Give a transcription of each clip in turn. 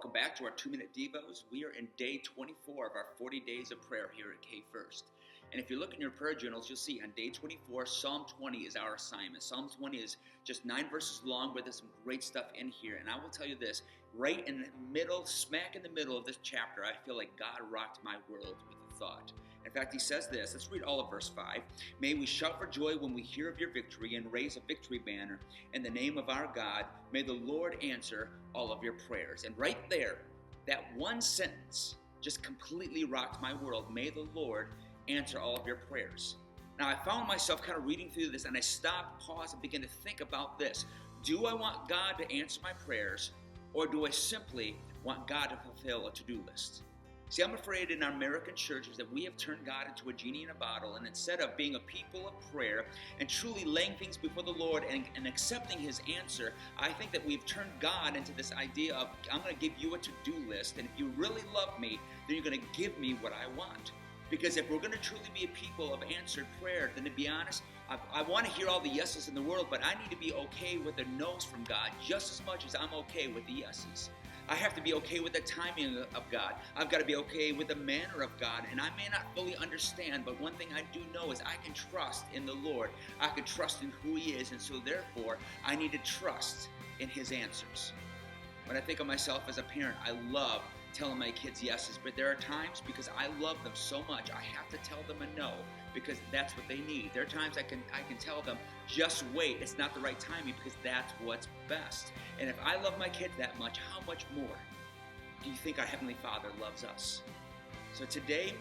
Welcome back to our 2-Minute Devos. We are in day 24 of our 40 days of prayer here at K First. And if you look in your prayer journals, you'll see on day 24, Psalm 20 is our assignment. Psalm 20 is just 9 verses long, but there's some great stuff in here. And I will tell you this, right in the middle, smack in the middle of this chapter, I feel like God rocked my world with a thought. In fact, he says this. Let's read all of verse 5. May we shout for joy when we hear of your victory and raise a victory banner in the name of our God. May the Lord answer all of your prayers. And right there, that one sentence just completely rocked my world. May the Lord answer all of your prayers. Now, I found myself kind of reading through this, and I stopped, paused, and began to think about this. Do I want God to answer my prayers, or do I simply want God to fulfill a to-do list? See, I'm afraid in our American churches that we have turned God into a genie in a bottle, and instead of being a people of prayer and truly laying things before the Lord and accepting His answer, I think that we've turned God into this idea of, I'm going to give you a to-do list, and if you really love me, then you're going to give me what I want. Because if we're going to truly be a people of answered prayer, then to be honest, I want to hear all the yeses in the world, but I need to be okay with the no's from God just as much as I'm okay with the yeses. I have to be okay with the timing of God. I've got to be okay with the manner of God. And I may not fully understand, but one thing I do know is I can trust in the Lord. I can trust in who He is. And so therefore, I need to trust in His answers. When I think of myself as a parent, I love telling my kids yeses, but there are times because I love them so much, I have to tell them a no because that's what they need. There are times I can tell them, just wait, it's not the right timing because that's what's best. And if I love my kids that much, how much more do you think our Heavenly Father loves us? So today,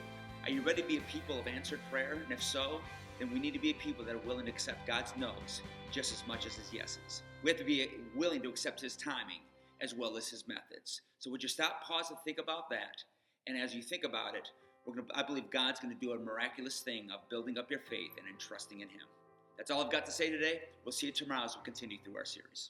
are you ready to be a people of answered prayer? And if so, then we need to be a people that are willing to accept God's no's just as much as His yeses. We have to be willing to accept His timing as well as His methods. So would you stop, pause, and think about that? And as you think about it, I believe God's going to do a miraculous thing of building up your faith and entrusting in Him. That's all I've got to say today. We'll see you tomorrow as we continue through our series.